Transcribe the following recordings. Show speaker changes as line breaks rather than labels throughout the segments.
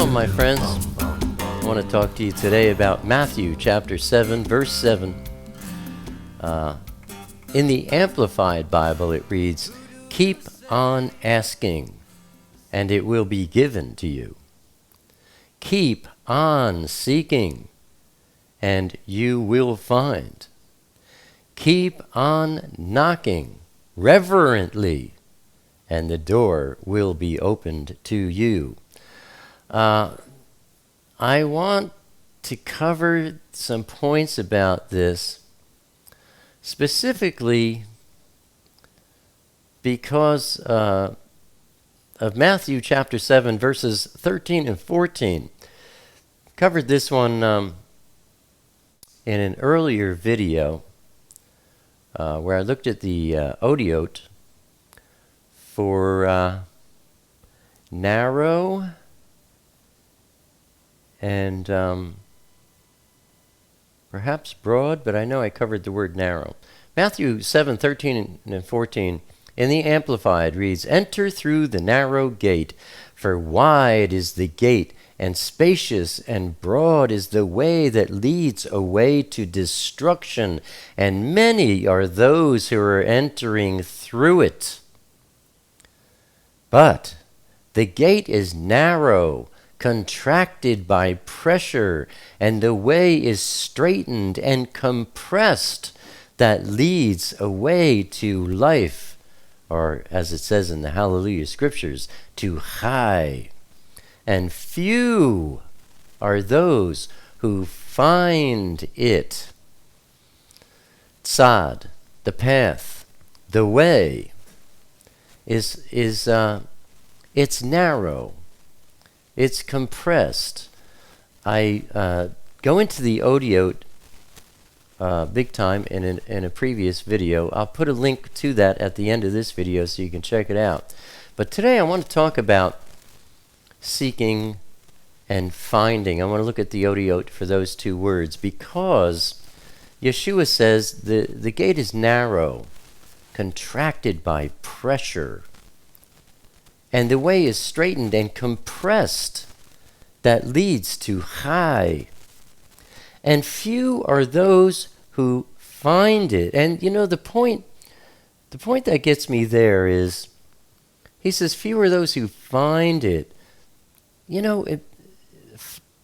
Shalom, my friends. I want to talk to you today about Matthew chapter 7, verse 7. In the Amplified Bible, it reads, "Keep on asking, and it will be given to you. Keep on seeking, and you will find. Keep on knocking reverently, and the door will be opened to you." I want to cover some points about this, specifically because of Matthew chapter 7, verses 13 and 14. Covered this one in an earlier video where I looked at the Otiot for narrow and perhaps broad, but I know I covered the word narrow. Matthew 7, 13 and 14 in the Amplified reads, "Enter through the narrow gate, for wide is the gate, and spacious and broad is the way that leads away to destruction, and many are those who are entering through it. But the gate is narrow, contracted by pressure, and the way is straightened and compressed that leads away to life," or as it says in the HalleluYah Scriptures, to high. "And few are those who find it." Tzad, the path, the way, it's narrow. It's compressed. I go into the Otiot big time in a previous video. I'll put a link to that at the end of this video so you can check it out. But today I want to talk about seeking and finding. I want to look at the Otiot for those two words because Yeshua says the gate is narrow, contracted by pressure, and the way is straightened and compressed that leads to high. And few are those who find it. And you know, the point that gets me there is, he says, few are those who find it. You know,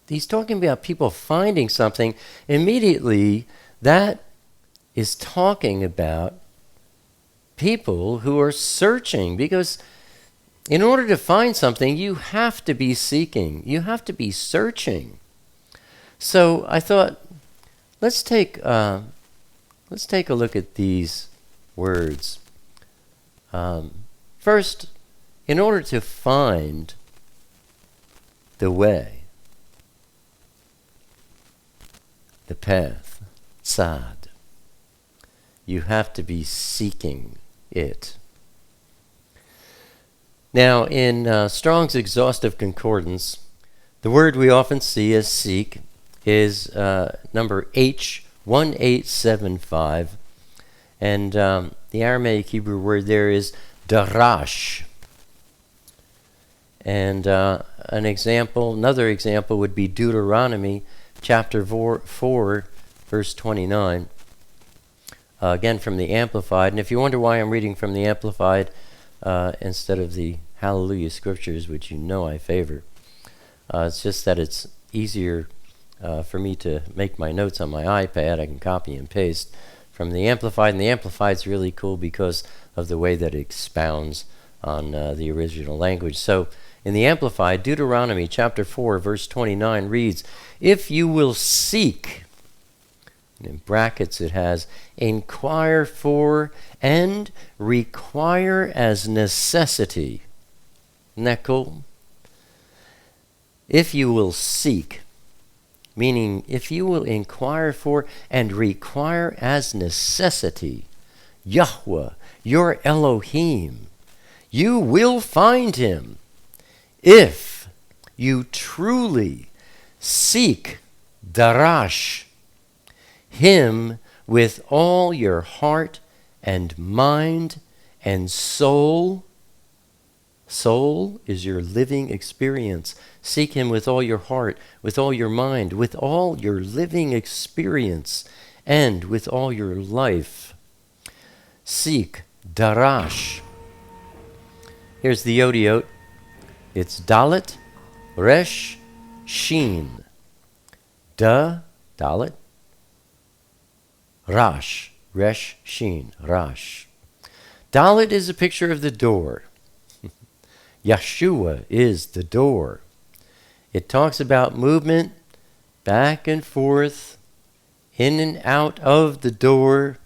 he's talking about people finding something. Immediately, that is talking about people who are searching, because in order to find something, you have to be seeking. You have to be searching. So I thought, let's take a look at these words. First, in order to find the way, the path, tzad, you have to be seeking it. Now, in Strong's Exhaustive Concordance, the word we often see as seek is number H1875, and the Aramaic Hebrew word there is darash. And another example would be Deuteronomy chapter 4 verse 29, again from the Amplified. And if you wonder why I'm reading from the Amplified instead of the HalleluYah Scriptures, which you know I favor, it's just that it's easier for me to make my notes on my iPad. I can copy and paste from the Amplified, and the Amplified's really cool because of the way that it expounds on the original language. So in the Amplified, Deuteronomy chapter 4 verse 29 reads, "If you will seek," and in brackets it has, "inquire for and require as necessity." Isn't that cool? If you will seek, meaning if you will inquire for and require as necessity Yahweh, your Elohim, you will find him if you truly seek darash, him with all your heart and mind and soul, Soul is your living experience. Seek him with all your heart, with all your mind, with all your living experience, and with all your life. Seek, darash. Here's the Otiot. It's Dalet, Resh, Shin. Dalet, Rash, Resh, Shin, Rash. Dalet is a picture of the door. Yeshua is the door. It talks about movement back and forth, in and out of the door,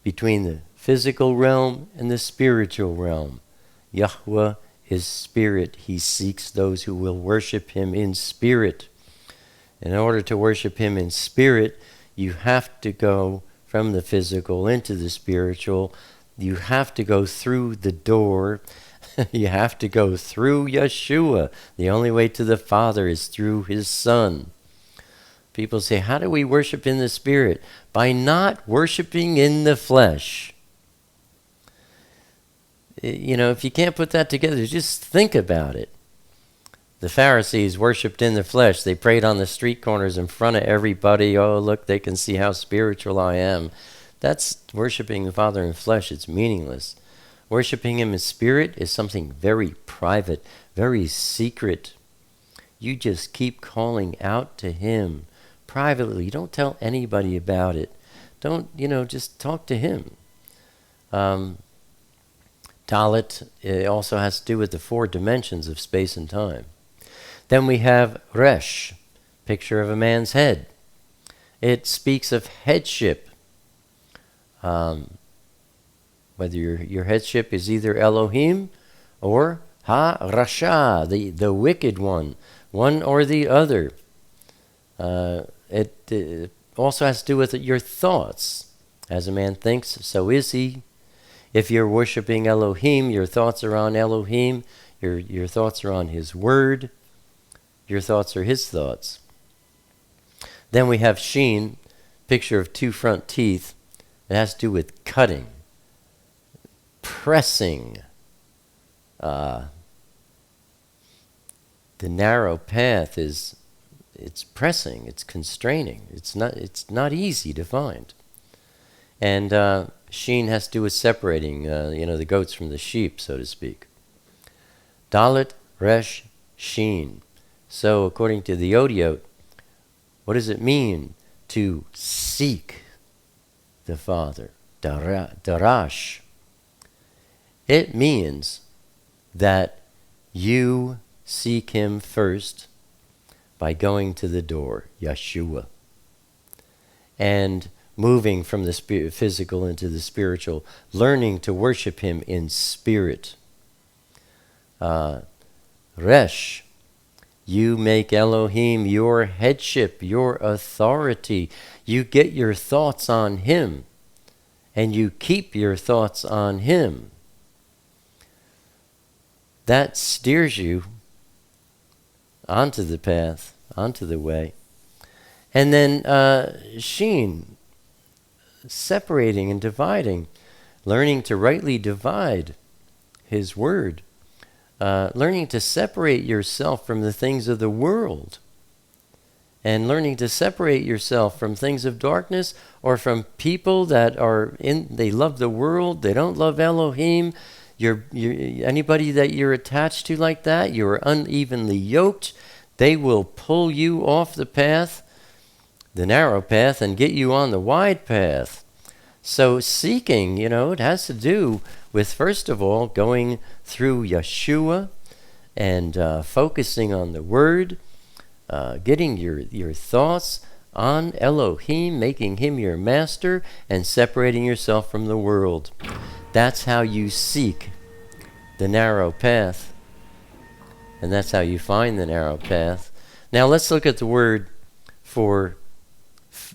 between the physical realm and the spiritual realm. Yahweh is spirit. He seeks those who will worship him in spirit. In order to worship him in spirit, you have to go from the physical into the spiritual. You have to go through the door. You have to go through Yeshua. The only way to the Father is through his Son. People say, how do we worship in the Spirit? By not worshiping in the flesh. You know, if you can't put that together, just think about it. The Pharisees worshipped in the flesh. They prayed on the street corners in front of everybody. Oh, look, they can see how spiritual I am. That's worshiping the Father in flesh. It's meaningless. Worshipping him in spirit is something very private, very secret. You just keep calling out to him privately. You don't tell anybody about it. Don't, just talk to him. Dalet also has to do with the 4 dimensions of space and time. Then we have Resh, picture of a man's head. It speaks of headship. Whether your headship is either Elohim or Ha-Rasha, the wicked one or the other. It also has to do with your thoughts. As a man thinks, so is he. If you're worshiping Elohim, your thoughts are on Elohim. Your thoughts are on his word. Your thoughts are his thoughts. Then we have Shin, picture of 2 front teeth. It has to do with cutting, pressing. The narrow path it's pressing, it's constraining. It's not easy to find. And Shin has to do with separating, the goats from the sheep, so to speak. Dalet, Resh, Shin. So according to the Otiot, what does it mean to seek the Father? Darash. It means that you seek him first by going to the door, Yeshua, and moving from the physical into the spiritual, learning to worship him in spirit. Resh, you make Elohim your headship, your authority. You get your thoughts on him, and you keep your thoughts on him. That steers you onto the path, onto the way. And then Shin, separating and dividing, learning to rightly divide his word, learning to separate yourself from the things of the world, and learning to separate yourself from things of darkness or from people that they love the world, they don't love Elohim. Anybody that you're attached to like that, you're unevenly yoked, they will pull you off the path, the narrow path, and get you on the wide path. So seeking, it has to do with, first of all, going through Yeshua and focusing on the Word, getting your thoughts on Elohim, making him your master, and separating yourself from the world. That's how you seek the narrow path, and that's how you find the narrow path. Now let's look at the word for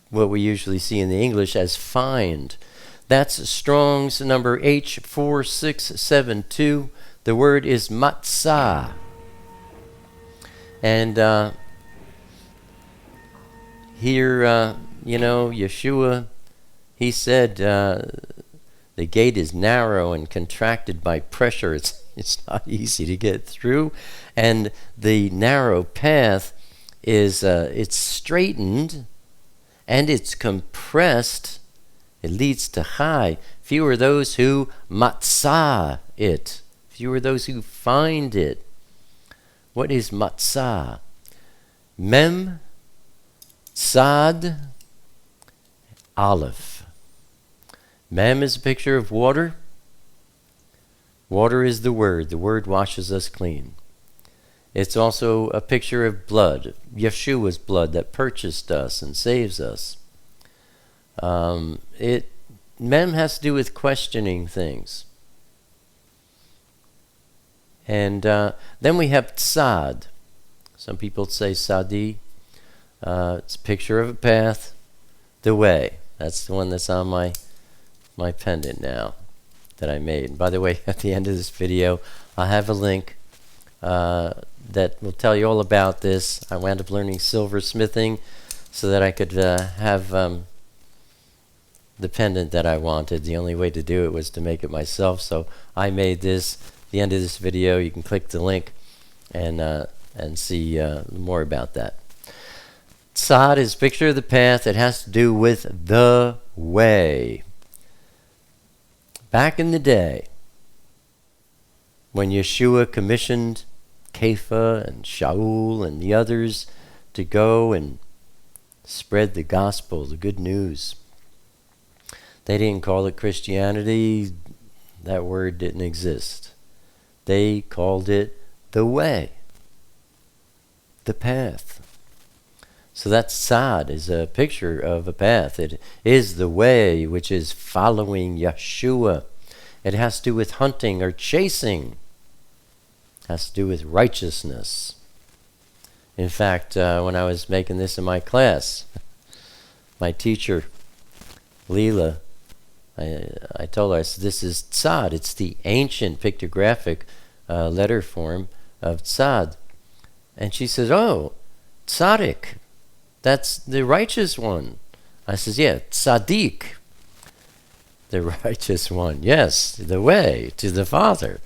what we usually see in the English as find. That's Strong's number H4672. The word is matzah. And here, Yeshua, he said, the gate is narrow and contracted by pressure. It's not easy to get through. And the narrow path is it's straightened and it's compressed. It leads to high. Few are those who matzah it. Few are those who find it. What is matzah? Mem, Sad, Aleph. Mem is a picture of water. Water is the Word. The Word washes us clean. It's also a picture of blood, Yeshua's blood that purchased us and saves us. Mem has to do with questioning things. And then we have Tzad. Some people say Sadi. It's a picture of a path, the way. That's the one that's on my pendant now that I made. And by the way, at the end of this video, I'll have a link that will tell you all about this. I wound up learning silversmithing so that I could have the pendant that I wanted. The only way to do it was to make it myself, so I made this. At the end of this video, you can click the link and see more about that. Tzad is a picture of the path. It has to do with the way. Back in the day, when Yeshua commissioned Kepha and Shaul and the others to go and spread the gospel, the good news, they didn't call it Christianity. That word didn't exist. They called it the way, the path. So that tzad is a picture of a path. It is the way, which is following Yeshua. It has to do with hunting or chasing. It has to do with righteousness. In fact, when I was making this in my class, my teacher, Leela, I told her, I said, this is tzad. It's the ancient pictographic letter form of tzad. And she says, oh, tzaddik. That's the righteous one. I says, yeah, tzaddik, the righteous one. Yes, the way to the Father.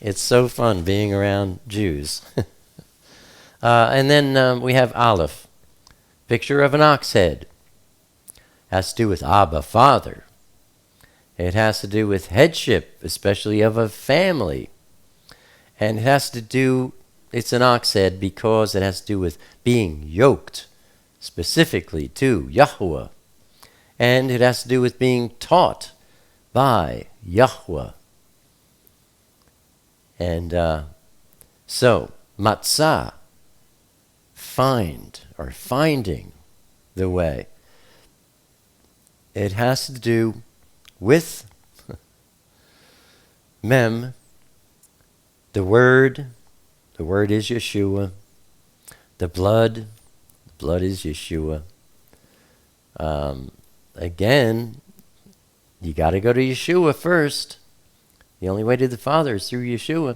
It's so fun being around Jews. And then we have Aleph, picture of an ox head. Has to do with Abba, Father. It has to do with headship, especially of a family. And it has to do, it's an ox head because it has to do with being yoked specifically to Yahweh. And it has to do with being taught by Yahweh. And so, matzah, find or finding the way. It has to do with Mem, the Word. The Word is Yeshua. The blood is Yeshua. Again, you got to go to Yeshua first. The only way to the Father is through Yeshua.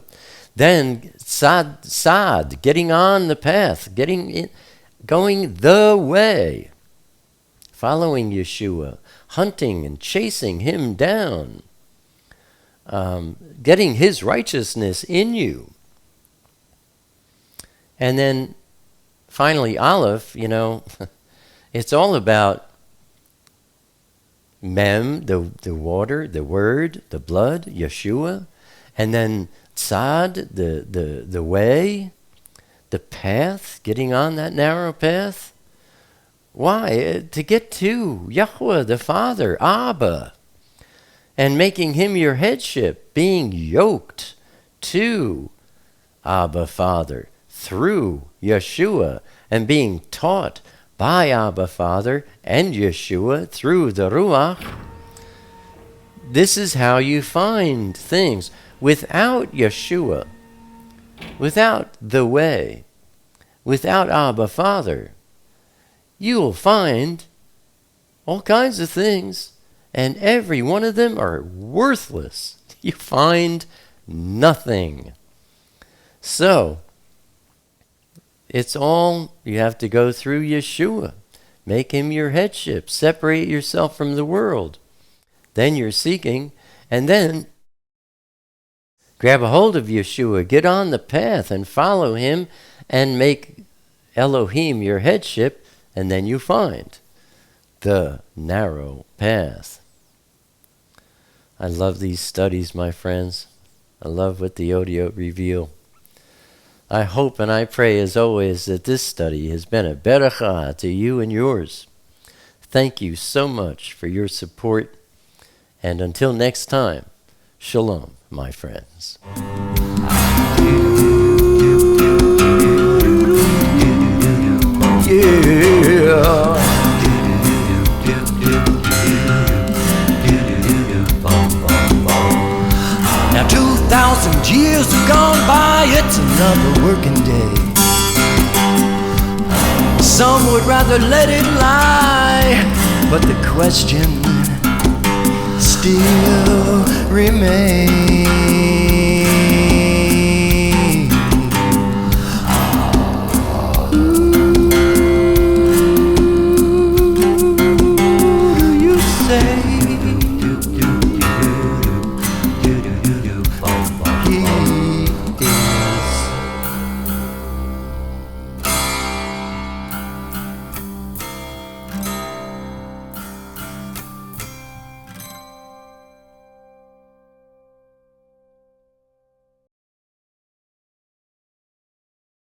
Then Sad, getting on the path, going the way, following Yeshua, hunting and chasing him down, getting his righteousness in you. And then finally, Aleph, it's all about Mem, the water, the Word, the blood, Yeshua. And then Tzad, the way, the path, getting on that narrow path. Why? To get to Yahweh, the Father, Abba, and making him your headship, being yoked to Abba, Father, through Yeshua, and being taught by Abba, Father, and Yeshua through the Ruach. This is how you find things. Without Yeshua, without the way, without Abba, Father, you will find all kinds of things, and every one of them are worthless. You find nothing. So, it's all, you have to go through Yeshua. Make him your headship. Separate yourself from the world. Then you're seeking, and then Grab a hold of Yeshua, get on the path and follow him and make Elohim your headship, and then you find the narrow path. I love these studies, my friends. I love what the Otiot reveal. I hope and I pray, as always, that this study has been a beracha to you and yours. Thank you so much for your support. And until next time, shalom, my friends.
Now 2,000 years have gone by, it's another working day. Some would rather let it lie, but the question still remains.